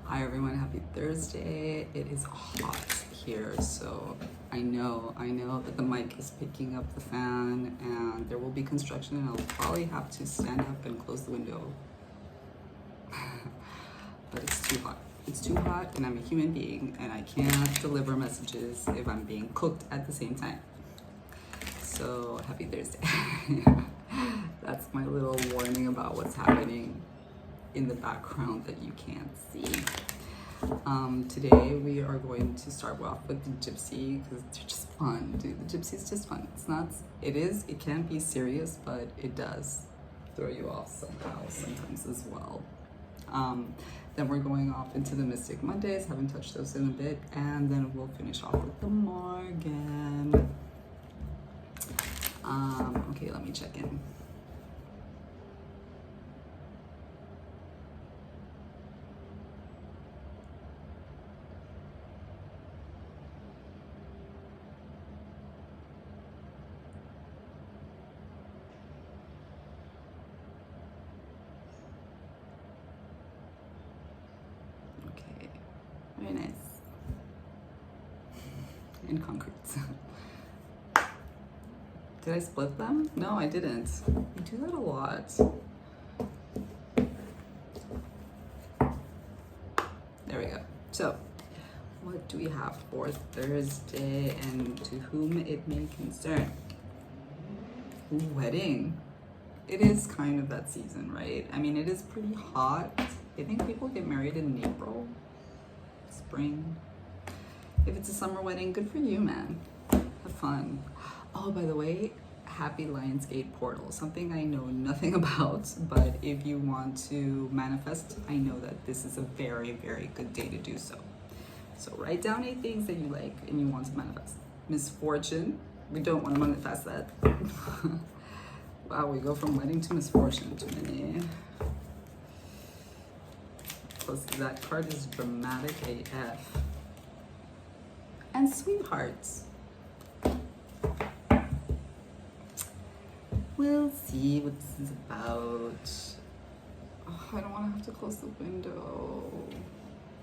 Hi everyone, happy Thursday. It is hot here, so I know that the mic is picking up the fan and there will be construction and I'll probably have to stand up and close the window. But it's too hot. It's too hot and I'm a human being and I can't deliver messages if I'm being cooked at the same time. So happy Thursday. That's my little warning about what's happening in the background that you can't see. Today we are going to start off with the gypsy because they're just fun, dude. The gypsy is just fun. It can be serious, but it does throw you off somehow sometimes as well. Then we're going off into the Mystic Mondays, haven't touched those in a bit, and then we'll finish off with the Morgan. Okay, let me check in. Very nice. In concrete. Did I split them? No, I didn't. I do that a lot. There we go. So, what do we have for Thursday and to whom it may concern? Ooh, wedding. It is kind of that season, right? I mean, it is pretty hot. I think people get married in April. Spring. If it's a summer wedding, good for you, man. Have fun. Oh, by the way, happy Lionsgate portal. Something I know nothing about, but if you want to manifest, I know that this is a very, very good day to do so. So write down 8 things that you like and you want to manifest. Misfortune. We don't want to manifest that. Wow, we go from wedding to misfortune. Too many. Plus, that card is dramatic AF. And sweethearts. We'll see what this is about. Oh, I don't want to have to close the window.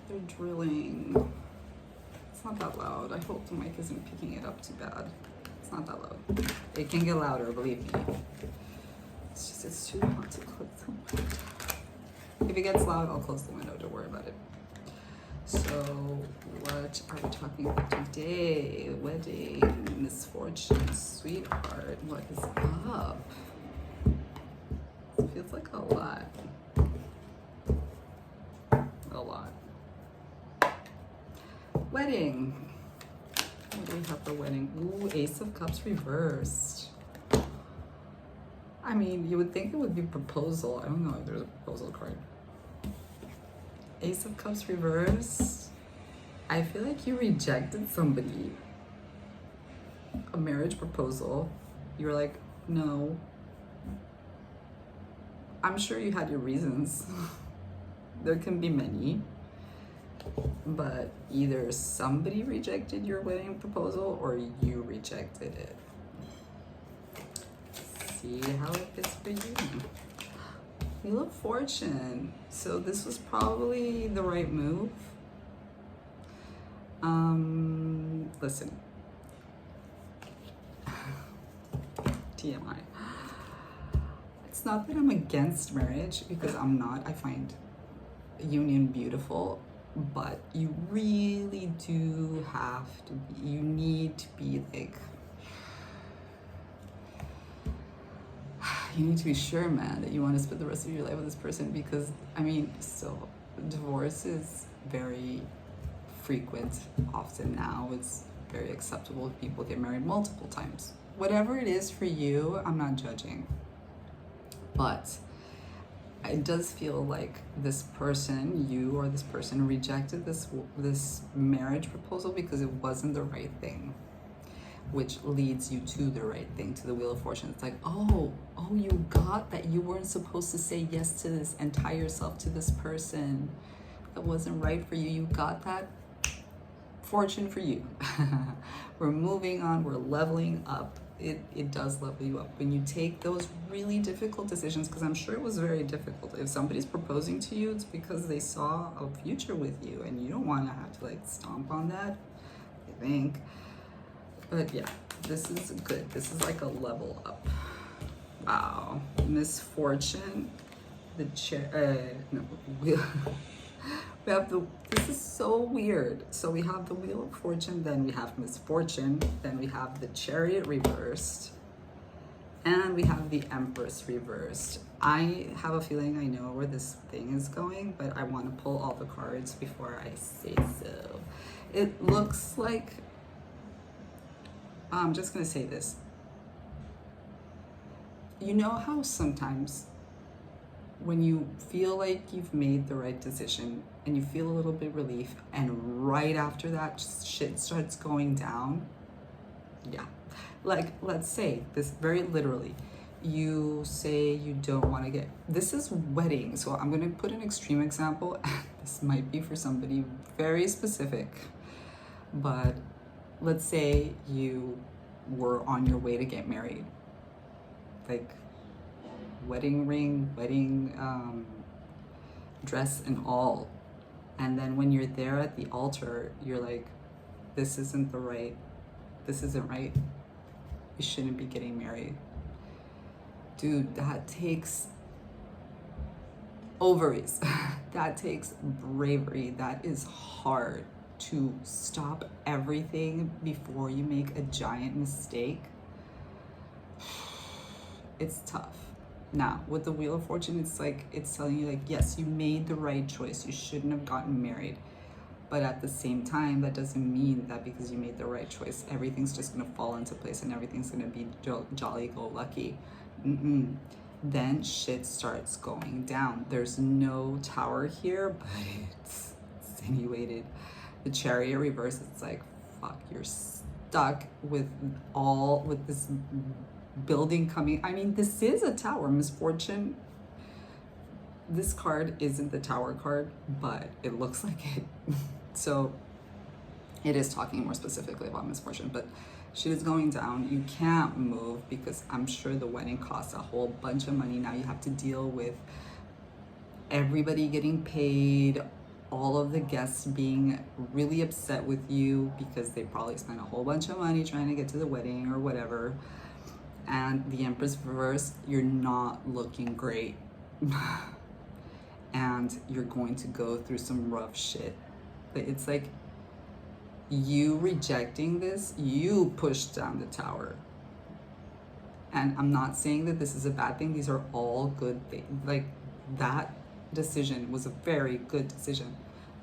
They're drilling. It's not that loud. I hope the mic isn't picking it up too bad. It's not that loud. It can get louder, believe me. It's just, it's too hot to close the window. If it gets loud, I'll close the window. Don't worry about it. So, what are we talking about today? Wedding, misfortune, sweetheart. What is up? It feels like a lot. A lot. Wedding. What do we have for wedding? Ooh, Ace of Cups reversed. I mean, you would think it would be proposal. I don't know if there's a proposal card. Ace of Cups reverse. I feel like you rejected somebody. A marriage proposal. You were like, no. I'm sure you had your reasons. There can be many. But either somebody rejected your wedding proposal or you rejected it. See how it fits for you. Wheel of Fortune. So this was probably the right move. Listen. TMI. It's not that I'm against marriage, because I'm not. I find union beautiful, but you really do have to be, you need to be like, you need to be sure, man, that you want to spend the rest of your life with this person, because, I mean, still, divorce is very frequent. Often now, it's very acceptable if people get married multiple times. Whatever it is for you, I'm not judging. But it does feel like this person, you or this person, rejected this marriage proposal because it wasn't the right thing, which leads you to the right thing, to the Wheel of Fortune. It's like, oh, you got that you weren't supposed to say yes to this and tie yourself to this person that wasn't right for you. You got that. Fortune for you. We're moving on. We're leveling up. it does level you up when you take those really difficult decisions, because I'm sure it was very difficult. If somebody's proposing to you, it's because they saw a future with you, and you don't want to have to like stomp on that, I think. But yeah, this is good. This is like a level up. Wow. Misfortune, the chair, no, we have this is so weird. So we have the Wheel of Fortune, then we have Misfortune, then we have the Chariot reversed, and we have the Empress reversed. I have a feeling I know where this thing is going, but I want to pull all the cards before I say so. It looks like, I'm just going to say this. You know how sometimes when you feel like you've made the right decision and you feel a little bit relief, and right after that shit starts going down? Yeah. Like, let's say this very literally. You say you don't want to get, this is wedding. So I'm going to put an extreme example. This might be for somebody very specific, but let's say you were on your way to get married. Like wedding ring, wedding dress and all. And then when you're there at the altar, you're like, this isn't right. We shouldn't be getting married. Dude, that takes ovaries. That takes bravery. That is hard to stop everything before you make a giant mistake. It's tough. Now, with the Wheel of Fortune, it's like, it's telling you like, yes, you made the right choice. You shouldn't have gotten married. But at the same time, that doesn't mean that because you made the right choice, everything's just gonna fall into place and everything's gonna be jolly-go-lucky. Then shit starts going down. There's no tower here, but it's insinuated. The Chariot reverse, it's like, fuck, you're stuck with this building coming. I mean, this is a tower. Misfortune, this card isn't the tower card, but it looks like it. So it is talking more specifically about misfortune, but shit is going down. You can't move because I'm sure the wedding costs a whole bunch of money. Now you have to deal with everybody getting paid, all of the guests being really upset with you because they probably spent a whole bunch of money trying to get to the wedding or whatever. And the Empress reverse, you're not looking great. And you're going to go through some rough shit. But it's like, you rejecting this, you pushed down the tower. And I'm not saying that this is a bad thing. These are all good things. Like, that decision was a very good decision,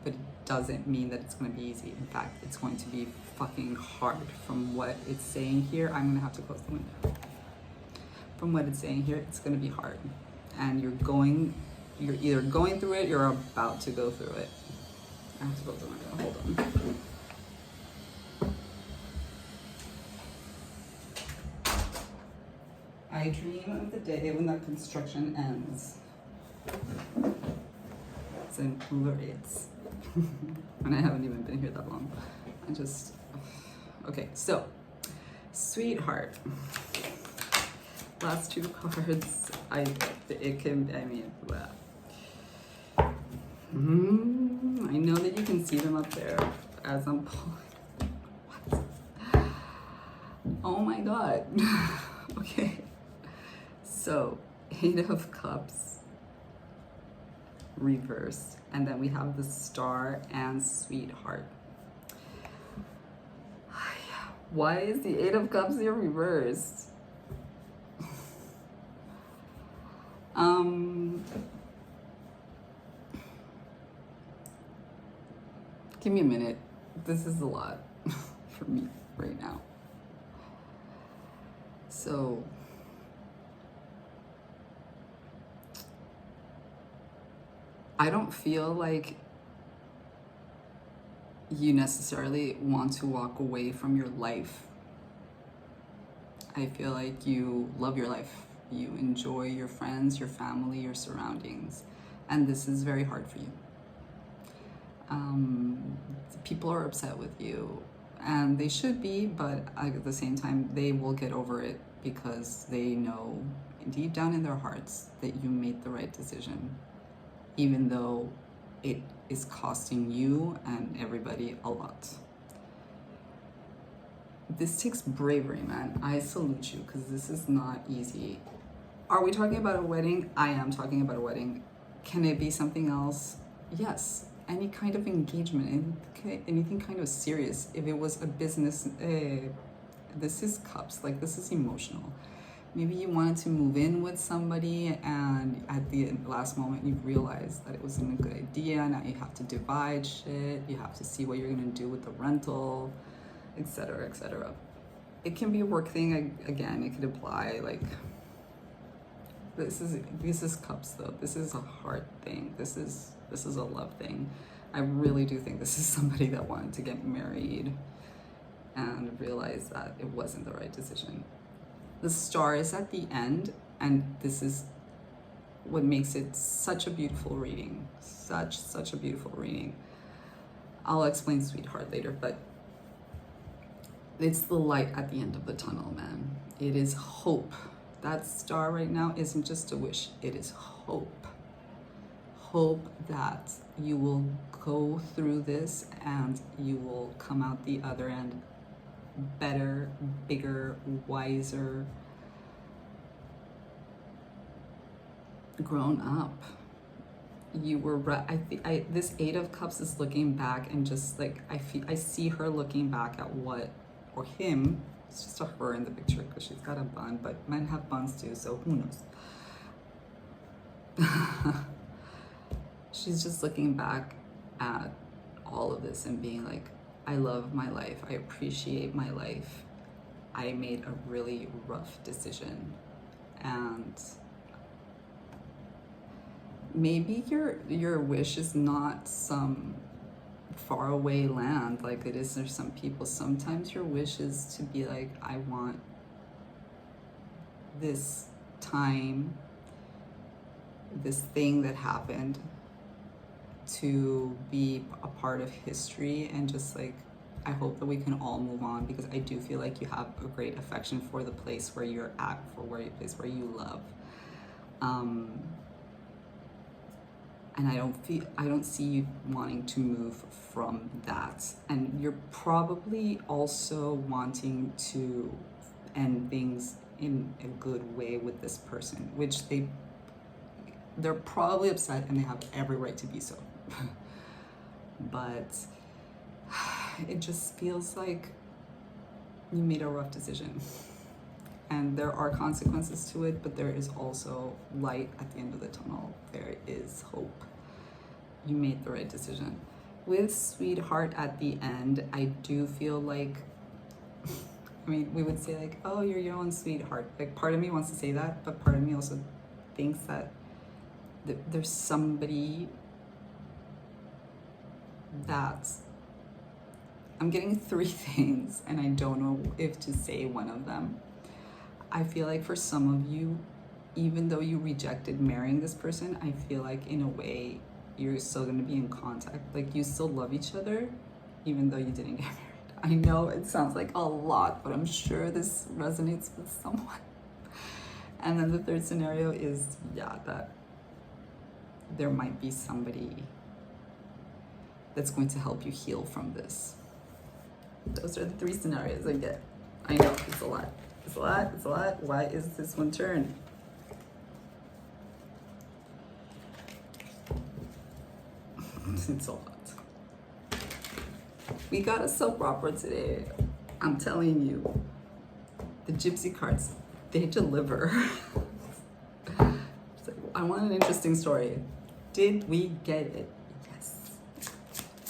but it doesn't mean that it's going to be easy. In fact, it's going to be fucking hard. From what it's saying here, I'm going to have to close the window. From what it's saying here, it's going to be hard. And you're either going through it, you're about to go through it. I have to close the window. Hold on. I dream of the day when that construction ends. It's in Florence. And I haven't even been here that long. Okay, so, Sweetheart. Last two cards, I know that you can see them up there as I'm pulling. What? Oh my God. Okay. So, Eight of Cups reversed, and then we have the Star and Sweetheart. Why is the Eight of Cups here reversed? Give me a minute. This is a lot for me right now. So, I don't feel like you necessarily want to walk away from your life. I feel like you love your life. You enjoy your friends, your family, your surroundings. And this is very hard for you. People are upset with you. And they should be, but at the same time, they will get over it because they know deep down in their hearts that you made the right decision, even though it is costing you and everybody a lot. This takes bravery, man. I salute you, because this is not easy. Are we talking about a wedding? I am talking about a wedding. Can it be something else? Yes. Any kind of engagement, anything kind of serious. If it was a business, this is cups, like this is emotional. Maybe you wanted to move in with somebody and at the last moment you realized that it wasn't a good idea. Now you have to divide shit, you have to see what you're gonna do with the rental, etc., etc. It can be a work thing. Again, it could apply, like, this is cups though. This is a heart thing. This is a love thing. I really do think this is somebody that wanted to get married and realized that it wasn't the right decision. The star is at the end, and this is what makes it such a beautiful reading. Such a beautiful reading. I'll explain sweetheart later, but it's the light at the end of the tunnel, man. It is hope. That star right now isn't just a wish, it is hope. Hope that you will go through this and you will come out the other end better, bigger, wiser, grown up. You were right. This Eight of Cups is looking back, and just like I see her looking back at what, or him. It's just a her in the picture because she's got a bun, but men have buns too, so who knows? She's just looking back at all of this and being like, I love my life. I appreciate my life. I made a really rough decision. And maybe your wish is not some faraway land like it is for some people. Sometimes your wish is to be like, I want this time, this thing that happened, to be a part of history, and just like, I hope that we can all move on, because I do feel like you have a great affection for the place where you're at, for the place where you love. And I don't see you wanting to move from that. And you're probably also wanting to end things in a good way with this person, which they're probably upset, and they have every right to be so. But it just feels like you made a rough decision, and there are consequences to it, but there is also light at the end of the tunnel. There is hope. You made the right decision. With sweetheart at the end, I do feel like, I mean, we would say like, oh, you're your own sweetheart. Like, part of me wants to say that, but part of me also thinks that there's somebody that, I'm getting three things, and I don't know if to say one of them. I feel like for some of you, even though you rejected marrying this person, I feel like in a way you're still going to be in contact. Like, you still love each other, even though you didn't get married. I know it sounds like a lot, but I'm sure this resonates with someone. And then the third scenario is, yeah, that there might be somebody that's going to help you heal from this. Those are the three scenarios I get. I know, it's a lot. It's a lot, it's a lot. Why is this one turned? It's a lot. We got a soap opera today. I'm telling you. The gypsy cards, they deliver. So, I want an interesting story. Did we get it? Yes.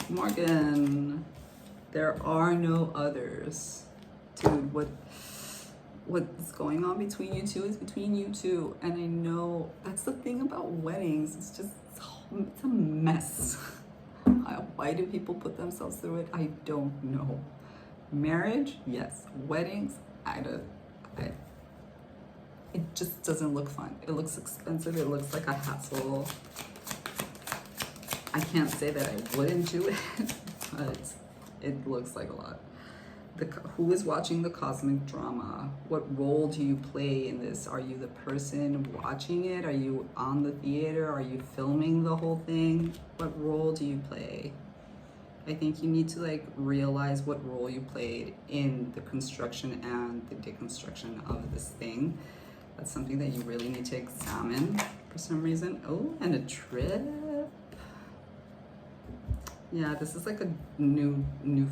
Morgan, there are no others. Dude, what's going on between you two is between you two. And I know that's the thing about weddings. It's a mess. Why do people put themselves through it? I don't know. Marriage, yes. Weddings, it just doesn't look fun. It looks expensive. It looks like a hassle. I can't say that I wouldn't do it, but it looks like a lot. who is watching the cosmic drama? What role do you play in this? Are you the person watching it? Are you on the theater? Are you filming the whole thing? What role do you play? I think you need to like realize what role you played in the construction and the deconstruction of this thing. That's something that you really need to examine for some reason. Oh, and a trip. Yeah, this is like a new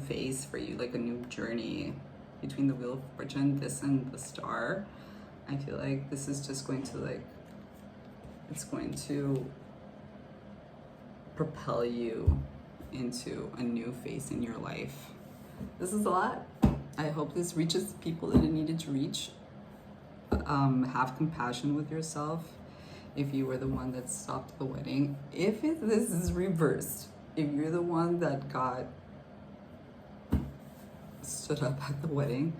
phase for you, like a new journey between the Wheel of Fortune, this and the Star. I feel like this is just going to like, it's going to propel you into a new phase in your life. This is a lot. I hope this reaches people that it needed to reach. Have compassion with yourself if you were the one that stopped the wedding. If this is reversed, if you're the one that stood up at the wedding,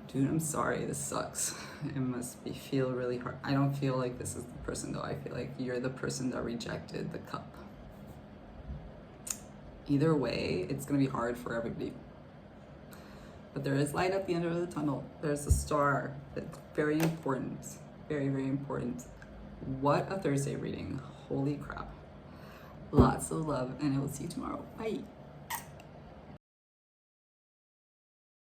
dude, I'm sorry, this sucks. It must feel really hard. I don't feel like this is the person though. I feel like you're the person that rejected the cup. Either way, it's gonna be hard for everybody. But there is light at the end of the tunnel. There's a star that's very important. Very, very important. What a Thursday reading. Holy crap. Lots of love, and I will see you tomorrow. Bye.